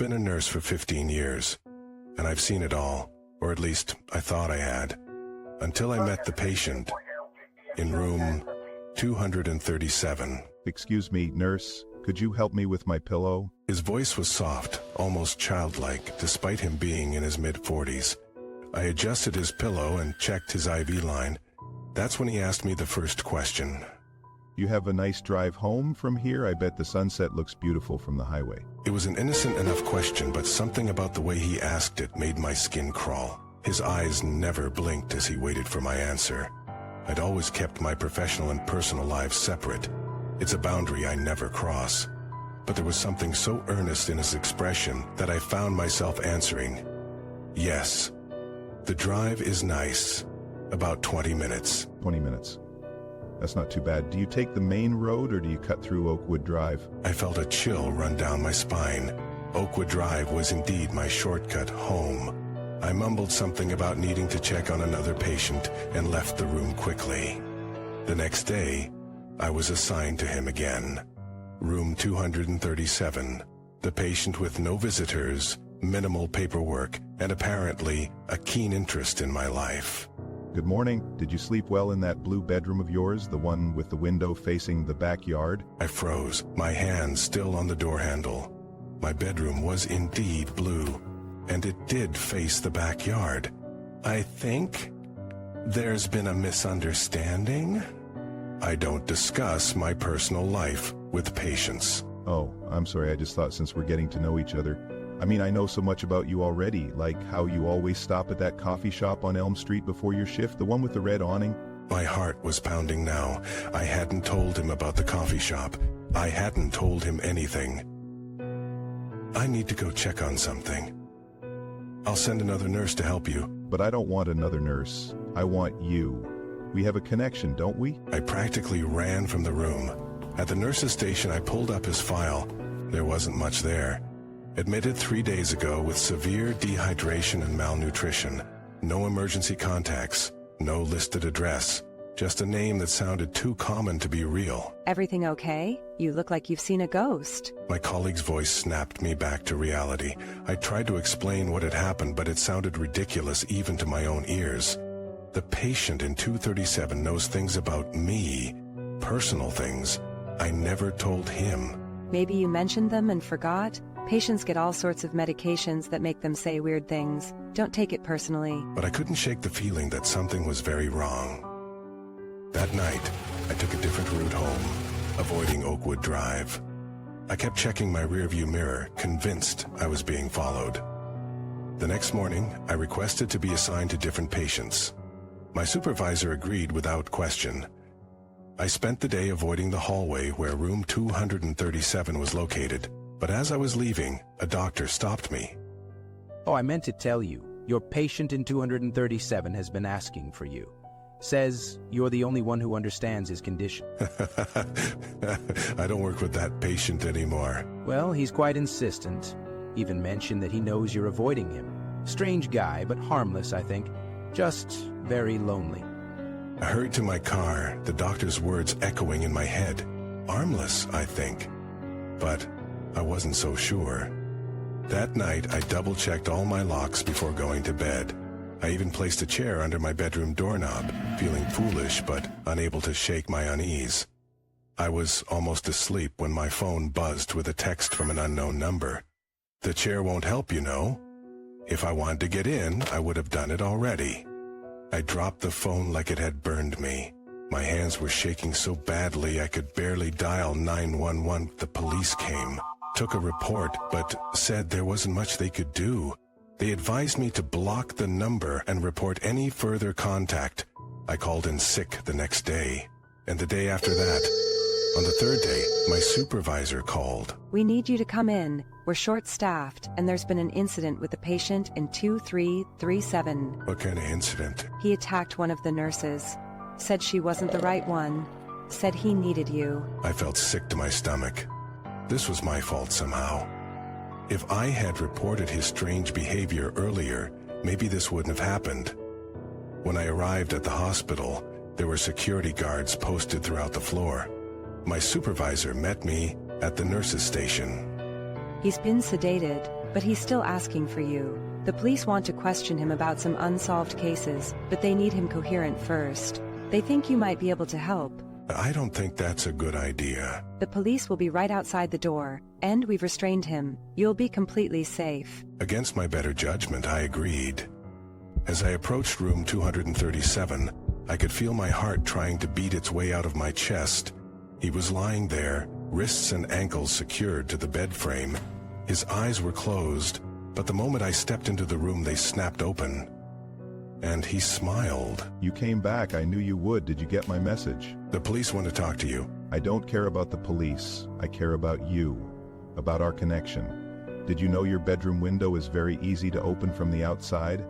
been a nurse for 15 years, and I've seen it all, or at least I thought I had, until I met the patient in room 237. Excuse me, nurse, could you help me with my pillow? His voice was soft, almost childlike, despite him being in his mid-40s. I adjusted his pillow and checked his IV line. That's when he asked me the first question. You have a nice drive home from here? I bet the sunset looks beautiful from the highway. It was an innocent enough question, but something about the way he asked it made my skin crawl. His eyes never blinked as he waited for my answer. I'd always kept my professional and personal lives separate. It's a boundary I never cross. But there was something so earnest in his expression that I found myself answering, yes. The drive is nice. About 20 minutes. 20 minutes. That's not too bad. Do you take the main road or do you cut through Oakwood Drive? I felt a chill run down my spine. Oakwood Drive was indeed my shortcut home. I mumbled something about needing to check on another patient and left the room quickly. The next day, I was assigned to him again. Room 237. The patient with no visitors, minimal paperwork, and apparently a keen interest in my life. Good morning. Did you sleep well in that blue bedroom of yours, the one with the window facing the backyard? I froze, my hand still on the door handle. My bedroom was indeed blue, and it did face the backyard. I think there's been a misunderstanding. I don't discuss my personal life with patients. Oh, I'm sorry. I just thought since we're getting to know each other. I mean, I know so much about you already, like how you always stop at that coffee shop on Elm Street before your shift, the one with the red awning. My heart was pounding now. I hadn't told him about the coffee shop. I hadn't told him anything. I need to go check on something. I'll send another nurse to help you. But I don't want another nurse. I want you. We have a connection, don't we? I practically ran from the room. At the nurse's station, I pulled up his file. There wasn't much there. Admitted 3 days ago with severe dehydration and malnutrition. No emergency contacts, no listed address, just a name that sounded too common to be real. Everything okay? You look like you've seen a ghost. My colleague's voice snapped me back to reality. I tried to explain what had happened, but it sounded ridiculous even to my own ears. The patient in 237 knows things about me, personal things. I never told him. Maybe you mentioned them and forgot? Patients get all sorts of medications that make them say weird things. Don't take it personally. But I couldn't shake the feeling that something was very wrong. That night, I took a different route home, avoiding Oakwood Drive. I kept checking my rearview mirror, convinced I was being followed. The next morning, I requested to be assigned to different patients. My supervisor agreed without question. I spent the day avoiding the hallway where room 237 was located. But as I was leaving, a doctor stopped me. Oh, I meant to tell you. Your patient in 237 has been asking for you. Says you're the only one who understands his condition. I don't work with that patient anymore. Well, he's quite insistent. Even mentioned that he knows you're avoiding him. Strange guy, but harmless, I think. Just very lonely. I hurried to my car, the doctor's words echoing in my head. Harmless, I think. But I wasn't so sure. That night, I double-checked all my locks before going to bed. I even placed a chair under my bedroom doorknob, feeling foolish but unable to shake my unease. I was almost asleep when my phone buzzed with a text from an unknown number. The chair won't help, you know. If I wanted to get in, I would have done it already. I dropped the phone like it had burned me. My hands were shaking so badly I could barely dial 911. The police came, took a report, but said there wasn't much they could do. They advised me to block the number and report any further contact. I called in sick the next day, and the day after that. On the third day, my supervisor called. We need you to come in. We're short-staffed, and there's been an incident with a patient in 2337. What kind of incident? He attacked one of the nurses. Said she wasn't the right one. Said he needed you. I felt sick to my stomach. This was my fault somehow. If I had reported his strange behavior earlier, maybe this wouldn't have happened. When I arrived at the hospital, there were security guards posted throughout the floor. My supervisor met me at the nurse's station. He's been sedated. but he's still asking for you. The police want to question him about some unsolved cases, but they need him coherent first. They think you might be able to help. I don't think that's a good idea. The police will be right outside the door, and we've restrained him. You'll be completely safe. Against my better judgment, I agreed. As I approached room 237, I could feel my heart trying to beat its way out of my chest. He was lying there, wrists and ankles secured to the bed frame. His eyes were closed, but the moment I stepped into the room, they snapped open. And he smiled. You came back, I knew you would. Did you get my message? The police want to talk to you. I don't care about the police. I care about you. About our connection. Did you know your bedroom window is very easy to open from the outside?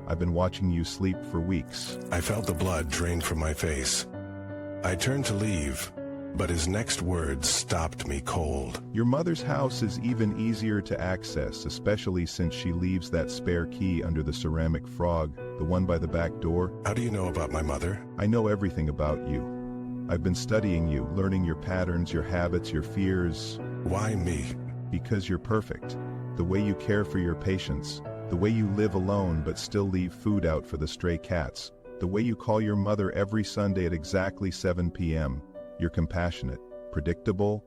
I've been watching you sleep for weeks. I felt the blood drain from my face. I turned to leave, but his next words stopped me cold. Your mother's house is even easier to access, especially since she leaves that spare key under the ceramic frog, the one by the back door. How do you know about my mother? I know everything about you. I've been studying you, learning your patterns, your habits, your fears. Why me? Because you're perfect. The way you care for your patients. The way you live alone but still leave food out for the stray cats. The way you call your mother every Sunday at exactly 7 p.m. You're compassionate, predictable,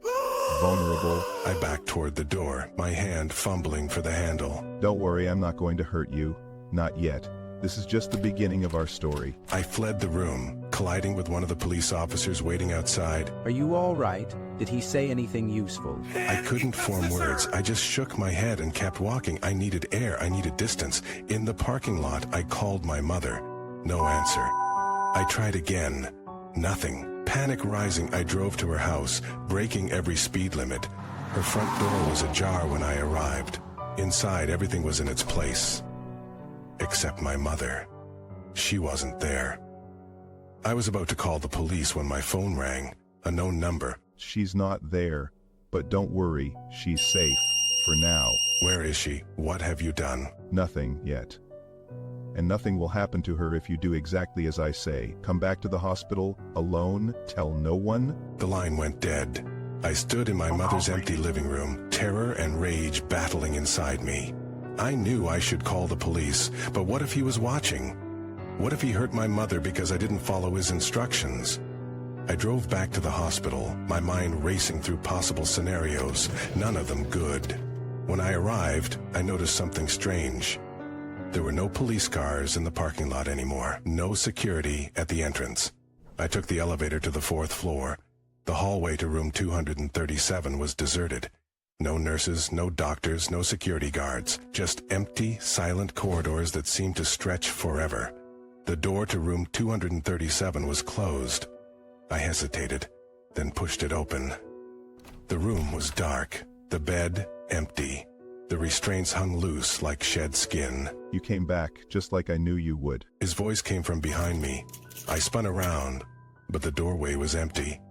vulnerable. I backed toward the door, my hand fumbling for the handle. Don't worry, I'm not going to hurt you. Not yet. This is just the beginning of our story. I fled the room, colliding with one of the police officers waiting outside. Are you all right? Did he say anything useful? I couldn't form words. I just shook my head and kept walking. I needed air. I needed distance. In the parking lot, I called my mother. No answer. I tried again. Nothing. Panic rising, I drove to her house, breaking every speed limit. Her front door was ajar when I arrived. Inside, everything was in its place. Except my mother. She wasn't there. I was about to call the police when my phone rang. A known number. She's not there, but don't worry, she's safe. For now. Where is she? What have you done? Nothing yet. And nothing will happen to her if you do exactly as I say. Come back to the hospital, alone, tell no one. The line went dead. I stood in my mother's empty living room, terror and rage battling inside me. I knew I should call the police, but what if he was watching? What if he hurt my mother because I didn't follow his instructions? I drove back to the hospital, my mind racing through possible scenarios, none of them good. When I arrived, I noticed something strange. There were no police cars in the parking lot anymore, no security at the entrance. I took the elevator to the 4th floor. The hallway to room 237 was deserted. No nurses, no doctors, no security guards, just empty, silent corridors that seemed to stretch forever. The door to room 237 was closed. I hesitated, then pushed it open. The room was dark, the bed empty. The restraints hung loose like shed skin. You came back, just like I knew you would. His voice came from behind me. I spun around, but the doorway was empty.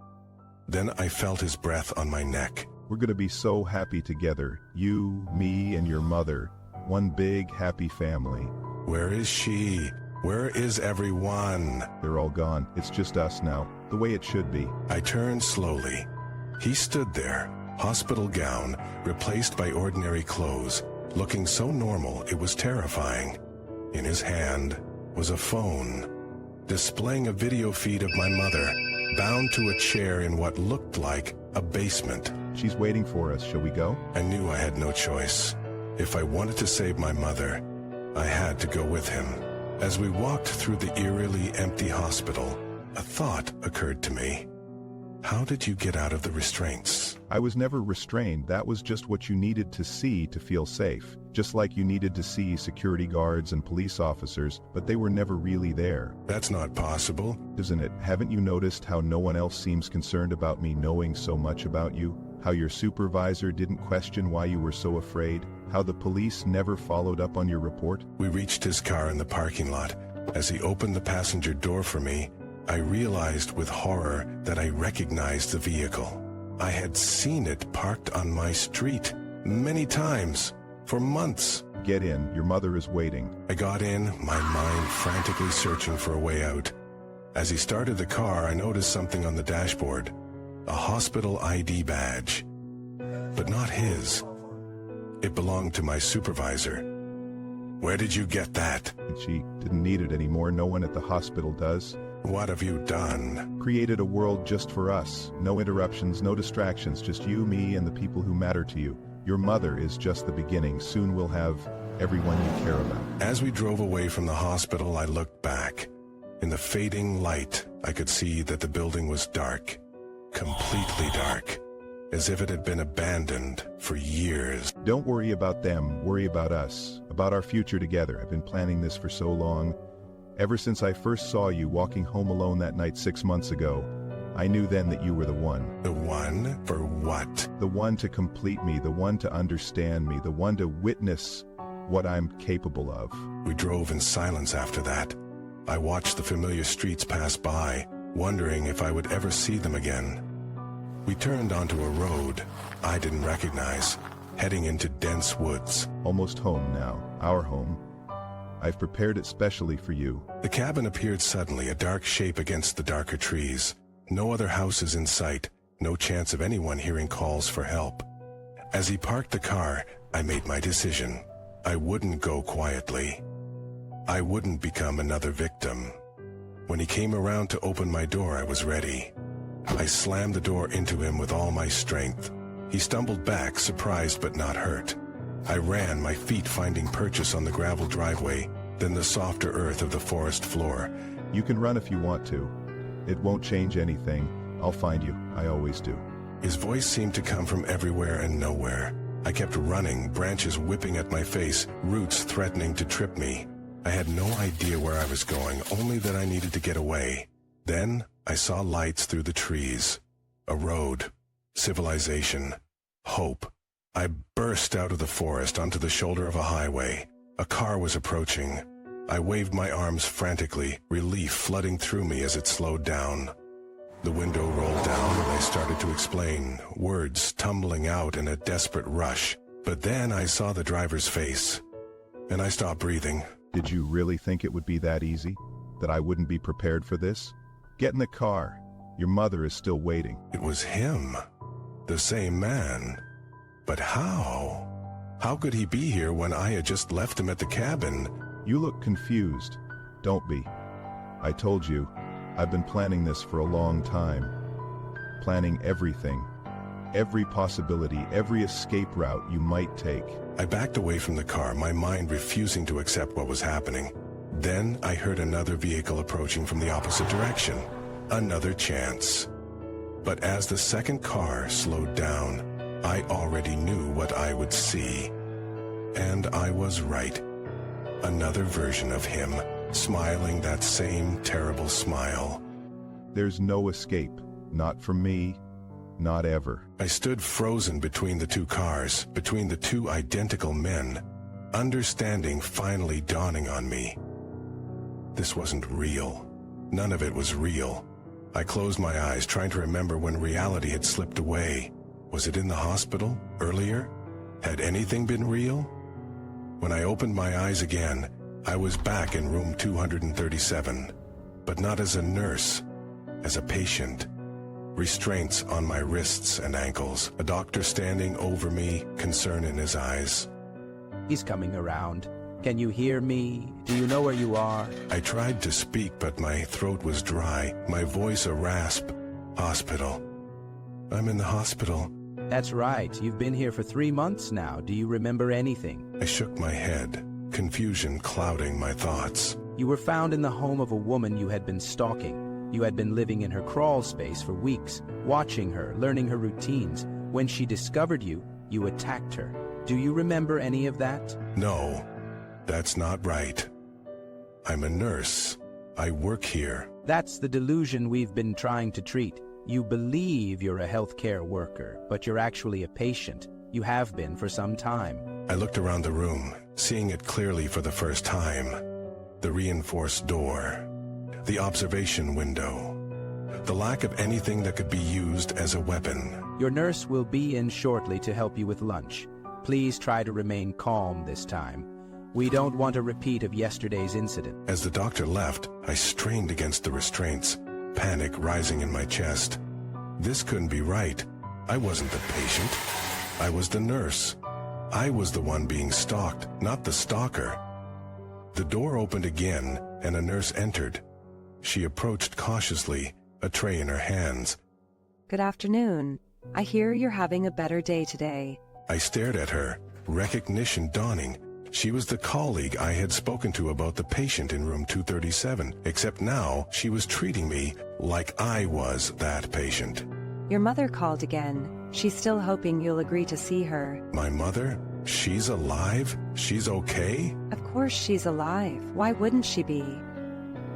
Then I felt his breath on my neck. We're gonna be so happy together. You, me, and your mother. One big, happy family. Where is she? Where is everyone? They're all gone. It's just us now. The way it should be. I turned slowly. He stood there, hospital gown, replaced by ordinary clothes, looking so normal it was terrifying. In his hand was a phone, displaying a video feed of my mother, bound to a chair in what looked like a basement. She's waiting for us. Shall we go? I knew I had no choice. If I wanted to save my mother, I had to go with him. As we walked through the eerily empty hospital, a thought occurred to me. How did you get out of the restraints? I was never restrained. That was just what you needed to see to feel safe. Just like you needed to see security guards and police officers, but they were never really there. That's not possible. Isn't it? Haven't you noticed how no one else seems concerned about me knowing so much about you? How your supervisor didn't question why you were so afraid? How the police never followed up on your report? We reached his car in the parking lot. As he opened the passenger door for me, I realized with horror that I recognized the vehicle. I had seen it parked on my street many times, for months. Get in, your mother is waiting. I got in, my mind frantically searching for a way out. As he started the car, I noticed something on the dashboard. A hospital ID badge. But not his. It belonged to my supervisor. Where did you get that? She didn't need it anymore. No one at the hospital does. What have you done? Created a world just for us. No interruptions, no distractions, just you, me, and the people who matter to you. Your mother is just the beginning. Soon we'll have everyone you care about. As we drove away from the hospital, I looked back. In the fading light, I could see that the building was dark. Completely dark. As if it had been abandoned for years. Don't worry about them, worry about us, about our future together. I've been planning this for so long. Ever since I first saw you walking home alone that night 6 months ago, I knew then that you were the one. The one? For what? The one to complete me, the one to understand me, the one to witness what I'm capable of. We drove in silence after that. I watched the familiar streets pass by, wondering if I would ever see them again. We turned onto a road I didn't recognize, heading into dense woods. Almost home now, our home. I've prepared it specially for you. The cabin appeared suddenly, a dark shape against the darker trees. No other houses in sight, no chance of anyone hearing calls for help. As he parked the car, I made my decision. I wouldn't go quietly. I wouldn't become another victim. When he came around to open my door, I was ready. I slammed the door into him with all my strength. He stumbled back, surprised but not hurt. I ran, my feet finding purchase on the gravel driveway, then the softer earth of the forest floor. You can run if you want to. It won't change anything. I'll find you. I always do. His voice seemed to come from everywhere and nowhere. I kept running, branches whipping at my face, roots threatening to trip me. I had no idea where I was going, only that I needed to get away. Then I saw lights through the trees. A road. Civilization. Hope. I burst out of the forest onto the shoulder of a highway. A car was approaching. I waved my arms frantically, relief flooding through me as it slowed down. The window rolled down and I started to explain, words tumbling out in a desperate rush. But then I saw the driver's face, and I stopped breathing. Did you really think it would be that easy? That I wouldn't be prepared for this? Get in the car. Your mother is still waiting. It was him. The same man. But how? How could he be here when I had just left him at the cabin? You look confused. Don't be. I told you, I've been planning this for a long time. Planning everything. Every possibility, every escape route you might take. I backed away from the car, my mind refusing to accept what was happening. Then I heard another vehicle approaching from the opposite direction. Another chance. But as the second car slowed down, I already knew what I would see. And I was right. Another version of him, smiling that same terrible smile. There's no escape. Not from me. Not ever. I stood frozen between the two cars, between the two identical men, understanding finally dawning on me. This wasn't real. None of it was real. I closed my eyes, trying to remember when reality had slipped away. Was it in the hospital? Earlier? Had anything been real? When I opened my eyes again, I was back in room 237, but not as a nurse, as a patient. Restraints on my wrists and ankles, a doctor standing over me, concern in his eyes. He's coming around. Can you hear me? Do you know where you are? I tried to speak, but my throat was dry, my voice a rasp. Hospital. I'm in the hospital. That's right. You've been here for 3 months now. Do you remember anything? I shook my head, confusion clouding my thoughts. You were found in the home of a woman you had been stalking. You had been living in her crawl space for weeks, watching her, learning her routines. When she discovered you, you attacked her. Do you remember any of that? No, that's not right. I'm a nurse. I work here. That's the delusion we've been trying to treat. You believe you're a healthcare worker, but you're actually a patient. You have been for some time. I looked around the room, seeing it clearly for the first time. The reinforced door. The observation window. The lack of anything that could be used as a weapon. Your nurse will be in shortly to help you with lunch. Please try to remain calm this time. We don't want a repeat of yesterday's incident. As the doctor left, I strained against the restraints, panic rising in my chest. This couldn't be right. I wasn't the patient. I was the nurse. I was the one being stalked, not the stalker. The door opened again, and a nurse entered. She approached cautiously, a tray in her hands. Good afternoon. I hear you're having a better day today. I stared at her, recognition dawning. She was the colleague I had spoken to about the patient in room 237, except now she was treating me like I was that patient. Your mother called again. She's still hoping you'll agree to see her. My mother? She's alive? She's okay? Of course she's alive. Why wouldn't she be?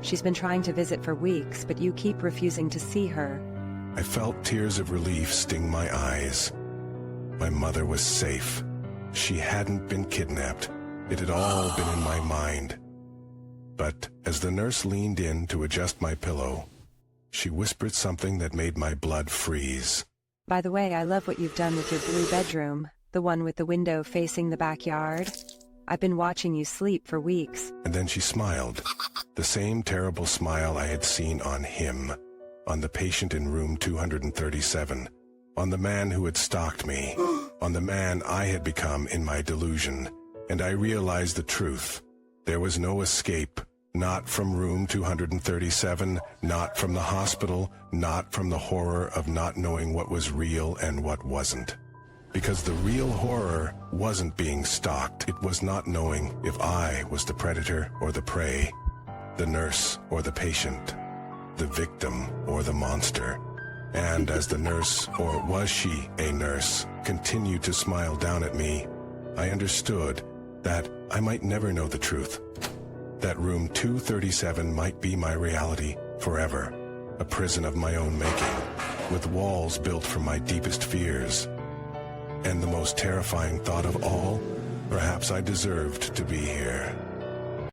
She's been trying to visit for weeks, but you keep refusing to see her. I felt tears of relief sting my eyes. My mother was safe. She hadn't been kidnapped. It had all been in my mind. But as the nurse leaned in to adjust my pillow, she whispered something that made my blood freeze. By the way, I love what you've done with your blue bedroom, the one with the window facing the backyard. I've been watching you sleep for weeks. And then she smiled, the same terrible smile I had seen on him, on the patient in room 237, on the man who had stalked me, on the man I had become in my delusion. And I realized the truth. There was no escape, not from room 237, not from the hospital, not from the horror of not knowing what was real and what wasn't. Because the real horror wasn't being stalked. It was not knowing if I was the predator or the prey, the nurse or the patient, the victim or the monster. And as the nurse, or was she a nurse, continued to smile down at me, I understood that I might never know the truth. That room 237 might be my reality forever, a prison of my own making, with walls built from my deepest fears. And the most terrifying thought of all, perhaps I deserved to be here.